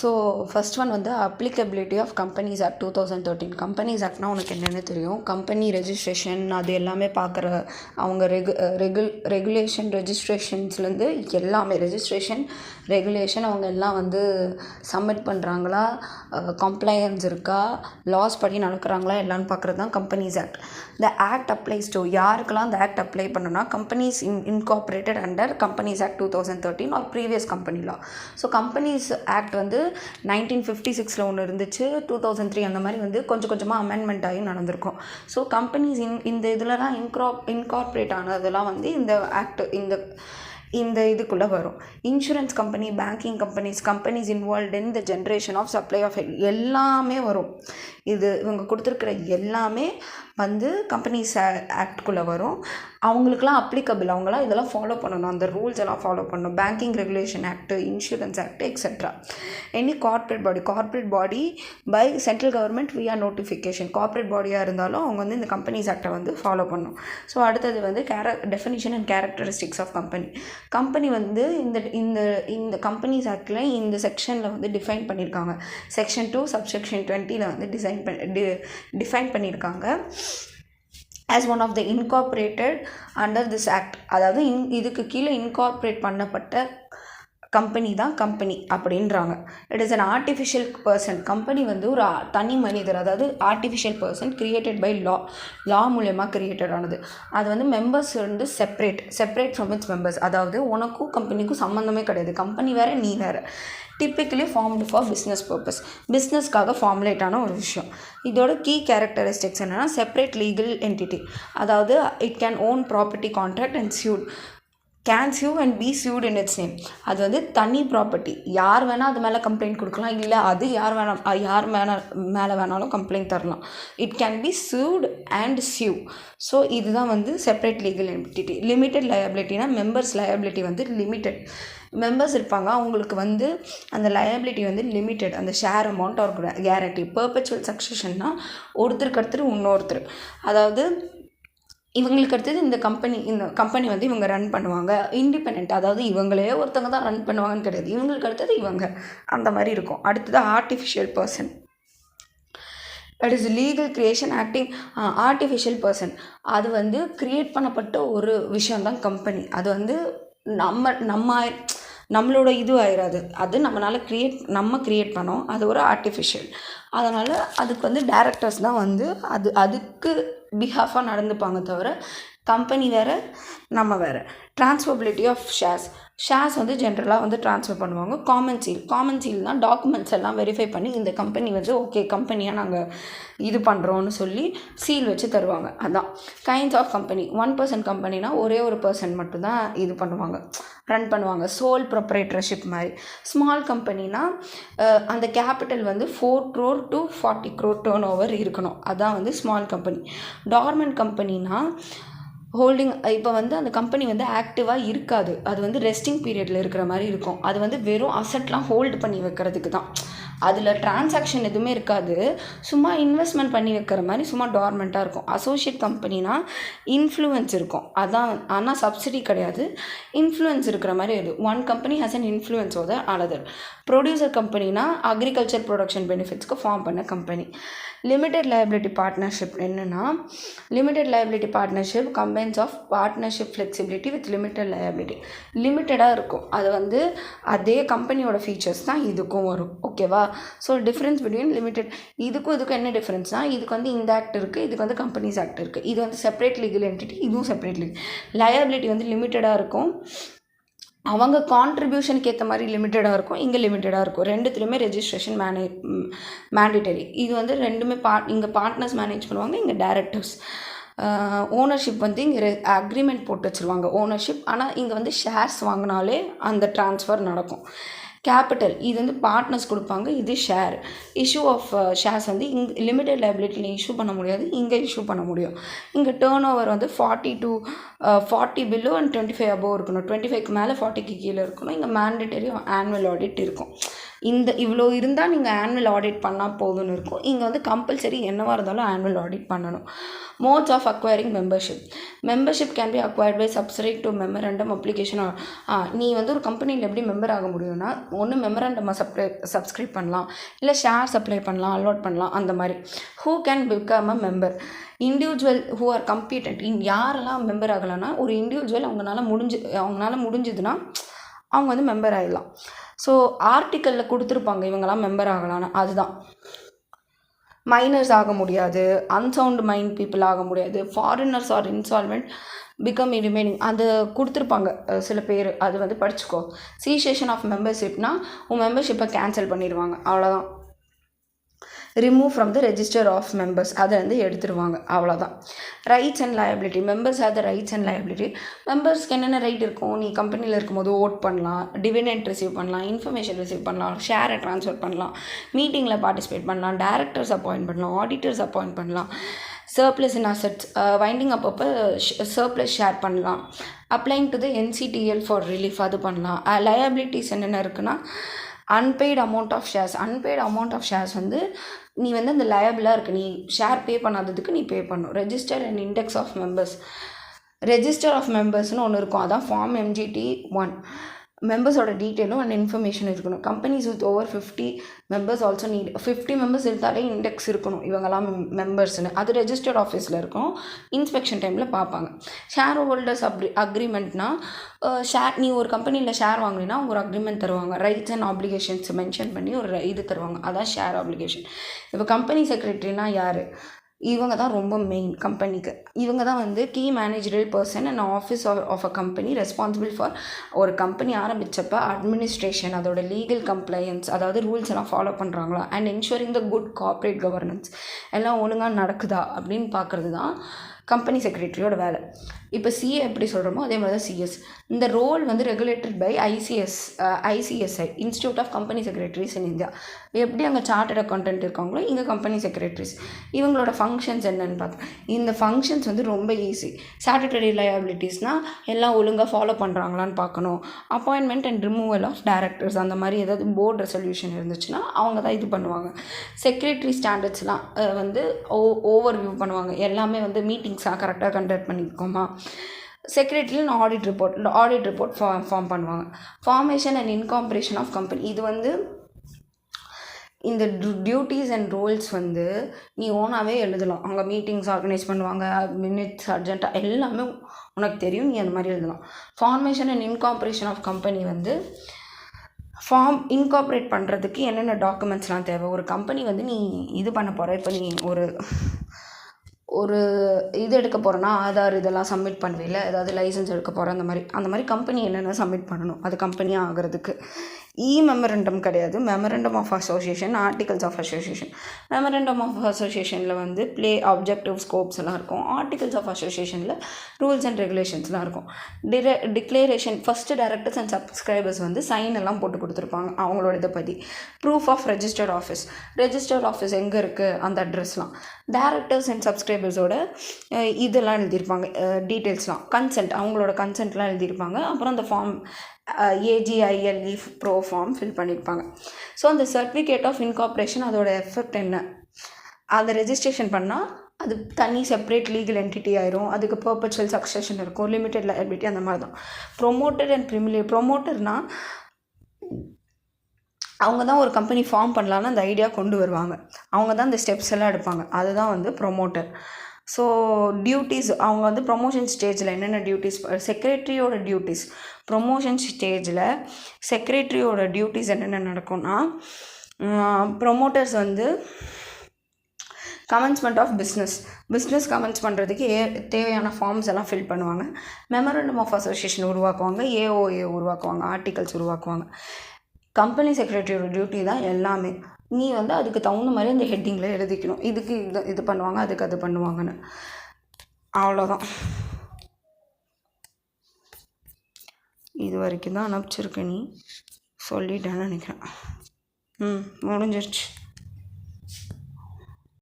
So first one வந்து applicability of companies act 2013. Companies ஆக்ட்னா உனக்கு என்னென்னு தெரியும். கம்பெனி ரெஜிஸ்ட்ரேஷன் அது எல்லாமே பார்க்குற அவங்க ரெகுலேஷன் ரெஜிஸ்ட்ரேஷன்ஸ்லேருந்து எல்லாமே ரெஜிஸ்ட்ரேஷன் ரெகுலேஷன் அவங்க எல்லாம் வந்து சப்மிட் பண்ணுறாங்களா, கம்ப்ளையன்ஸ் இருக்கா, லாஸ் படி நடக்கிறாங்களா எல்லான்னு பார்க்குறது தான் companies act. The act applies to யாருக்கெல்லாம் அந்த ஆக்ட் அப்ளை பண்ணணும்னா companies incorporated under companies act 2013 or previous company law. So companies act வந்து 1956 ஒன்று இருந்துச்சு, 2003 அந்த மாதிரி வந்து கொஞ்சம் கொஞ்சமாக அமெண்ட்மெண்ட் ஆகி நடந்திருக்கும். ஸோ கம்பெனிஸ் இந்த இதிலலாம் இன்கார்பரேட் ஆனதெல்லாம் வந்து இந்த ஆக்ட் இந்த இதுக்குள்ளே வரும். Insurance company, banking companies involved in the generation of supply of எல்லாமே வரும். இது இவங்க கொடுத்துருக்குற எல்லாமே வந்து கம்பெனிஸ் ஆக்ட்குள்ளே வரும். அவங்களுக்குலாம் அப்ளிகபிள், அவங்களாம் இதெல்லாம் ஃபாலோ பண்ணணும், அந்த ரூல்ஸ் எல்லாம் ஃபாலோ பண்ணணும். Banking regulation act, insurance act etcetera. Any corporate body by central government via notification, corporate பாடியாக இருந்தாலும் அவங்க வந்து இந்த கம்பெனிஸ் ஆக்டை வந்து ஃபாலோ பண்ணணும். ஸோ அடுத்தது வந்து definition and characteristics of company வந்து இந்த கம்பெனிஸ் ஆக்டில் இந்த செக்ஷனில் வந்து டிஃபைன் பண்ணியிருக்காங்க. செக்ஷன் 2 சப்செக்ஷன் 20 வந்து டிஃபைன் பண்ணியிருக்காங்க. as one of the incorporated under this act. அதாவது இதுக்கு கீழே இன்கார்பரேட் பண்ணப்பட்ட கம்பெனி தான் கம்பெனி அப்படின்றாங்க. It is an artificial person. Company வந்து ஒரு தனி மனிதர், அதாவது artificial person created by law மூலயமா கிரியேட்டட் ஆனது. அது வந்து மெம்பர்ஸ் வந்து செப்பரேட் ஃப்ரம் இட்ஸ் மெம்பர்ஸ். அதாவது உனக்கும் கம்பெனிக்கும் சம்மந்தமே கிடையாது. கம்பெனி வேறு, நீ வேறு. Typically formed for business purpose, பிஸ்னஸ்க்காக ஃபார்முலேட்டான ஒரு விஷயம். இதோட கீ கேரக்டரிஸ்டிக்ஸ் என்னென்னா செப்பரேட் லீகல் என்டிட்டி. அதாவது it can own property contract and can sue and be sued in its name. அது வந்து தனி ப்ராப்பர்ட்டி, யார் வேணால் அது மேலே கம்ப்ளைண்ட் கொடுக்கலாம், இல்லை அது யார் மேலே வேணாலும் கம்ப்ளைண்ட் தரலாம். It can be sued and sue. So இதுதான் வந்து செப்பரேட் லீகல் என்டிட்டி. லிமிட்டட் லயபிலிட்டினா மெம்பர்ஸ் லயபிலிட்டி வந்து லிமிட்டட். மெம்பர்ஸ் இருப்பாங்க, அவங்களுக்கு வந்து அந்த லயபிலிட்டி வந்து லிமிட்டட். அந்த ஷேர் அமௌண்ட் ஒரு கேரண்டி. பெர்பெச்சுவல் சக்சஷன்னா ஒருத்தருக்கு இன்னொருத்தர், அதாவது இவங்களுக்கு அடுத்தது இந்த கம்பெனி வந்து இவங்க ரன் பண்ணுவாங்க. இண்டிபெண்ட், அதாவது இவங்களே ஒருத்தவங்க தான் ரன் பண்ணுவாங்கன்னு கிடையாது, இவங்களுக்கு அடுத்தது இவங்க, அந்த மாதிரி இருக்கும். அடுத்தது artificial person. That is legal creation acting. Artificial person அது வந்து கிரியேட் பண்ணப்பட்ட ஒரு விஷயந்தான் கம்பெனி. அது வந்து நம்மளோட இது ஆயிடாது, அது நம்ம கிரியேட் பண்ணோம், அது ஒரு ஆர்டிஃபிஷியல். அதனால் அதுக்கு வந்து டைரக்டர்ஸ் தான் வந்து அதுக்கு பிஹாஃபாக நடந்துப்பாங்க தவிர கம்பெனி வேறு, நம்ம வேறு. ட்ரான்ஸ்ஃபர்பிலிட்டி ஆஃப் ஷேர்ஸ் வந்து ஜென்ரலாக வந்து ட்ரான்ஸ்ஃபர் பண்ணுவாங்க. காமன் சீல்னால் டாக்குமெண்ட்ஸ் எல்லாம் வெரிஃபை பண்ணி இந்த கம்பெனி வந்து ஓகே கம்பெனியாக நாங்கள் இது பண்ணுறோன்னு சொல்லி சீல் வச்சு தருவாங்க. அதுதான் கைண்ட்ஸ் ஆஃப் கம்பெனி. 1% கம்பெனினா ஒரே ஒரு பர்சன் மட்டும்தான் இது பண்ணுவாங்க, ரன் பண்ணுவாங்க, சோல் ப்ரொப்ரைட்டர்ஷிப் மாதிரி. ஸ்மால் கம்பெனினா அந்த கேபிட்டல் வந்து 4 crore to 40 crore turn over இருக்கணும், அதுதான் வந்து ஸ்மால் கம்பெனி. டார்மெண்ட் கம்பெனினா ஹோல்டிங், இப்போ வந்து அந்த கம்பெனி வந்து ஆக்டிவாக இருக்காது, அது வந்து ரெஸ்டிங் பீரியடில் இருக்கிற மாதிரி இருக்கும். அது வந்து வெறும் அசட்லாம் ஹோல்டு பண்ணி வைக்கிறதுக்கு தான், அதில் டிரான்சாக்ஷன் எதுவுமே இருக்காது, சும்மா இன்வெஸ்ட்மெண்ட் பண்ணி வைக்கிற மாதிரி சும்மா டார்மெண்ட்டாக இருக்கும். அசோசியேட் கம்பெனினா இன்ஃப்ளூயன்ஸ் இருக்கும், அதான், ஆனால் சப்சிடி கிடையாது, இன்ஃப்ளூயன்ஸ் இருக்கிற மாதிரி அது. One company has an influence over the another. Producer கம்பெனினா அக்ரிகல்ச்சர் ப்ரொடக்ஷன் பெனிஃபிட்ஸ்க்கு ஃபார்ம் பண்ண கம்பெனி. லிமிடெட் லயபிலிட்டி பார்ட்னர்ஷிப் என்னென்னா, limited liability partnership combines of partnership flexibility with limited liability. லிமிட்டடாக இருக்கும், அது வந்து அதே கம்பெனியோட ஃபீச்சர்ஸ் தான் இதுக்கும் வரும், ஓகேவா? ஸோ டிஃப்ரென்ஸ் பிட்வீன் லிமிடெட், இதுக்கும் என்ன டிஃப்ரென்ஸ்னால், இதுக்கு வந்து இந்த ஆக்ட் இருக்குது, இதுக்கு வந்து கம்பெனிஸ் ஆக்ட் இருக்குது. இது வந்து செப்பரேட் லீகல் என்டிட்டி, இதுவும் செப்பரேட் லீகல். லயபிலிட்டி வந்து லிமிட்டடாக இருக்கும், அவங்க கான்ட்ரிபியூஷனுக்கு ஏற்ற மாதிரி லிமிட்டடாக இருக்கும், இங்கே லிமிட்டடாக இருக்கும். ரெண்டுத்துலேயுமே ரெஜிஸ்ட்ரேஷன் மேண்டிட்டரி. இது வந்து ரெண்டுமே இங்கே பார்ட்னர்ஸ் மேனேஜ் பண்ணுவாங்க, இங்கே டைரக்டர்ஸ். ஓனர்ஷிப் வந்து இங்கே அக்ரிமெண்ட் போட்டு வச்சுருவாங்க ஓனர்ஷிப், ஆனால் இங்கே வந்து ஷேர்ஸ் வாங்கினாலே அந்த ட்ரான்ஸ்ஃபர் நடக்கும். கேபிட்டல் இது வந்து பார்ட்னர்ஸ் கொடுப்பாங்க, இது ஷேர். இஷ்யூ ஆஃப் ஷேர்ஸ் வந்து இங்கே லிமிடெட் லைபிலிட்டியில் இஷ்யூ பண்ண முடியாது, இங்கே இஷ்யூ பண்ண முடியும். இங்கே டேர்ன் ஓவர் வந்து 40 பிலோ அண்ட் 25 அபோவ் இருக்கணும், 25க்கு மேலே 40க்கு கீழே இருக்கணும். இங்கே மேண்டேட்டரி ஆனுவல் ஆடிட் இருக்கும். இவ்வளோ இருந்தால் நீங்கள் ஆனுவல் ஆடிட் பண்ணால் போதும்னு இருக்கும். இங்கே வந்து கம்பல்சரி என்னவாக இருந்தாலும் ஆனுவல் ஆடிட் பண்ணணும். Modes of acquiring membership can be acquired by subscribe to memorandum application. நீ வந்து ஒரு கம்பெனியில் எப்படி மெம்பர் ஆக முடியும்னா, ஒன்று மெமரண்டமாக சப்ஸ்கிரைப் பண்ணலாம், இல்லை ஷேர்ஸ் அப்ளை பண்ணலாம், அலாட் பண்ணலாம். அந்த மாதிரி who can become a member individual who are competent. யாரெல்லாம் மெம்பர் ஆகலைன்னா, ஒரு இண்டிவிஜுவல் அவங்களால முடிஞ்சுதுன்னா அவங்க வந்து மெம்பர் ஆகிடலாம். ஸோ ஆர்டிக்கலில் கொடுத்துருப்பாங்க இவங்கெல்லாம் மெம்பர் ஆகலான்னு. அதுதான் மைனர்ஸ் ஆக முடியாது, அன்சவுண்ட் மைண்ட் பீப்புள் ஆக முடியாது, foreigners or insolvent become remaining அது கொடுத்துருப்பாங்க சில பேர். அது வந்து படிச்சுக்கோ. சீசேஷன் ஆஃப் மெம்பர்ஷிப்னா உன் மெம்பர்ஷிப்பை கேன்சல் பண்ணிடுவாங்க, அவ்வளோதான். Remove from the register of members, அதை வந்து எடுத்துருவாங்க, அவ்வளோதான். Rights and liability members are the rights and liability. மெம்பர்ஸ்க்கு என்னென்ன ரைட் இருக்கும்? நீ கம்பெனியில் இருக்கும்போது ஓட் பண்ணலாம், டிவிடெண்ட் ரிசீவ் பண்ணலாம், இன்ஃபர்மேஷன் ரிசீவ் பண்ணலாம், ஷேரை ட்ரான்ஸ்ஃபர் பண்ணலாம், மீட்டிங்கில் பார்ட்டிசிபேட் பண்ணலாம், டேரக்டர்ஸ் அப்பாயிண்ட் பண்ணலாம், ஆடிட்டர்ஸ் அப்பாயிண்ட் பண்ணலாம், சர்ப்ளஸ் இன் அசட்ஸ் வைண்டிங் அப்பப்போ சர்ப்ளஸ் ஷேர் பண்ணலாம், applying to the NCTL for relief அது பண்ணலாம். லயபிலிட்டிஸ் என்னென்ன இருக்குன்னா, அன்பெய்டு அமௌண்ட் ஆஃப் ஷேர்ஸ் வந்து நீ வந்து அந்த லயபிளாக இருக்குது, நீ ஷேர் பே பண்ணாததுக்கு நீ பே பண்ணணும். ரெஜிஸ்டர் அண்ட் இண்டெக்ஸ் ஆஃப் மெம்பர்ஸ்னு ஒன்று இருக்கும், அதான் ஃபார்ம் MGT1. மெம்பர்ஸோட டீட்டெயிலும் அண்ட் இன்ஃபர்மேஷன் இருக்கணும். Companies with over 50 members also need. 50 members இருந்தாலே இண்டெக்ஸ் இருக்கணும், இவங்கெல்லாம் மெம்பர்ஸ்னு. அது ரெஜிஸ்டர்ட் ஆஃபீஸில் இருக்கும், இன்ஸ்பெக்ஷன் டைமில் பார்ப்பாங்க. ஷேர் ஹோல்டர்ஸ் அக்ரிமெண்ட்னா, நீ ஒரு கம்பெனியில் ஷேர் வாங்கினா அவங்க ஒரு அக்ரிமெண்ட் தருவாங்க, ரைட்ஸ் அண்ட் ஆப்ளிகேஷன்ஸ் மென்ஷன் பண்ணி ஒரு இது தருவாங்க, அதான் ஷேர் ஆப்ளிகேஷன். இப்போ கம்பெனி செக்ரட்டரினா யார்? இவங்க தான் ரொம்ப மெயின் கம்பெனிக்கு. இவங்க தான் வந்து key managerial person and office of a company responsible for. ஒரு கம்பெனி ஆரம்பித்தப்போ அட்மினிஸ்ட்ரேஷன், அதோட லீகல் கம்ப்ளையன்ஸ், அதாவது ரூல்ஸ் எல்லாம் ஃபாலோ பண்ணுறாங்களா, and ensuring the good corporate governance, எல்லாம் ஒழுங்காக நடக்குதா அப்படின்னு பார்க்குறது தான் கம்பெனி செக்ரட்டரியோட வேலை. இப்போ சிஏ எப்படி சொல்கிறோமோ அதே மாதிரி தான் சிஎஸ். இந்த ரோல் வந்து regulated by ICSI, institute of company secretaries in India. எப்படி அங்கே சார்ட்டர்ட் அக்கௌண்டன்ட் இருக்காங்களோ இங்கே கம்பெனி செக்ரட்டரிஸ். இவங்களோட ஃபங்க்ஷன்ஸ் என்னென்னு பார்த்தோம். இந்த ஃபங்க்ஷன்ஸ் வந்து ரொம்ப ஈஸி. ஸ்டாட்யூட்டரி லயபிலிட்டிஸ்னால் எல்லாம் ஒழுங்காக ஃபாலோ பண்ணுறாங்களான்னு பார்க்கணும். Appointment and removal of directors, அந்த மாதிரி ஏதாவது போர்டு ரெசல்யூஷன் இருந்துச்சுன்னா அவங்க தான் இது பண்ணுவாங்க. செக்ரட்டரி ஸ்டாண்டர்ட்ஸ்லாம் வந்து ஓவர் வியூ பண்ணுவாங்க, எல்லாமே வந்து மீட்டிங்ஸாக கரெக்டாக கண்டக்ட் பண்ணியிருக்கோமா. செக்ரட்டரியில் ஆடிட் ரிப்போர்ட் ஃபார்ம் பண்ணுவாங்க. Formation and incorporation of company, இது வந்து இந்த டியூட்டிஸ் அண்ட் ரோல்ஸ் வந்து நீ ஓனாகவே எழுதலாம். அவங்க மீட்டிங்ஸ் ஆர்கனைஸ் பண்ணுவாங்க, மினிட்ஸ் அர்ஜென்ட்டாக எல்லாமே உனக்கு தெரியும், நீ அந்த மாதிரி எழுதலாம். Formation and incorporation of company வந்து இன்கார்பரேட் பண்ணுறதுக்கு என்னென்ன டாக்குமெண்ட்ஸ்லாம் தேவை. ஒரு கம்பெனி வந்து நீ இது பண்ண போகிற, இப்போ நீ ஒரு இது எடுக்க போகிறேன்னா ஆதார் இதெல்லாம் சப்மிட் பண்ணுவீல, ஏதாவது லைசன்ஸ் எடுக்க போகிறேன், அந்த மாதிரி கம்பெனி என்னென்ன சப்மிட் பண்ணணும் அது கம்பெனியாக ஆகிறதுக்கு. மெமரண்டம் கிடையாது, memorandum of association, articles of association. Memorandum of அசோசியேஷனில் வந்து ஆப்ஜெக்டிவ் ஸ்கோப்ஸ் எல்லாம் இருக்கும். ஆர்டிகல்ஸ் ஆஃப் அசோசியேஷனில் ரூல்ஸ் அண்ட் ரெகுலேஷன்ஸ்லாம் இருக்கும். Declaration, first directors and subscribers வந்து சைன் எல்லாம் போட்டு கொடுத்துருப்பாங்க அவங்களோட இதை பற்றி. ப்ரூஃப் ஆஃப் ரெஜிஸ்டர்ட் ஆஃபீஸ் எங்கே இருக்குது அந்த அட்ரஸ்லாம். டைரக்டர்ஸ் அண்ட் சப்ஸ்கிரைபர்ஸோட இதெல்லாம் எழுதியிருப்பாங்க, டீட்டெயில்ஸ்லாம், அவங்களோட கன்சென்ட்லாம் எழுதியிருப்பாங்க. அப்புறம் அந்த form AGILE pro form fill பண்ணியிருப்பாங்க. ஸோ அந்த சர்டிஃபிகேட் ஆஃப் இன்கார்பரேஷன் அதோட எஃபெக்ட் என்ன, அதை ரெஜிஸ்ட்ரேஷன் பண்ணால் அது தனி செப்பரேட் லீகல் என்டிட்டி ஆயிரும். அதுக்கு பர்பச்சுவல் சக்சஷன் இருக்கும், லிமிடெட் லயபிலிட்டி, அந்த மாதிரி தான். ப்ரொமோட்டர்னால் அவங்க தான் ஒரு கம்பெனி ஃபார்ம் பண்ணலான்னு அந்த ஐடியா கொண்டு வருவாங்க, அவங்க தான் இந்த ஸ்டெப்ஸ் எல்லாம் எடுப்பாங்க, அதுதான் வந்து ப்ரொமோட்டர். ஸோ டியூட்டிஸ், அவங்க வந்து ப்ரொமோஷன் ஸ்டேஜில் என்னென்ன டியூட்டிஸ், செக்ரட்டரியோட டியூட்டிஸ் ப்ரொமோஷன் ஸ்டேஜில் செக்ரட்டரியோட டியூட்டிஸ் என்னென்ன நடக்கும்னா, ப்ரொமோட்டர்ஸ் வந்து கமென்ஸ்மெண்ட் ஆஃப் பிஸ்னஸ் கமென்ஸ் பண்ணுறதுக்கு தேவையான ஃபார்ம்ஸ் எல்லாம் ஃபில் பண்ணுவாங்க. மெமரண்டம் ஆஃப் அசோசியேஷன் உருவாக்குவாங்க, AOA உருவாக்குவாங்க, ஆர்டிகல்ஸ் உருவாக்குவாங்க. கம்பெனி செக்ரட்டரியோட டியூட்டி தான் எல்லாமே. நீ வந்து அதுக்கு தகுந்த மாதிரி அந்த ஹெட்டிங்கில் எழுதிக்கணும், இதுக்கு இது பண்ணுவாங்க, அதுக்கு அது பண்ணுவாங்கன்னு, அவ்வளோதான். இது வரைக்கும் தான் அனுப்பிச்சிருக்க, நீ சொல்லிட்டேன்னு நினைக்கிறேன். முடிஞ்சிருச்சு.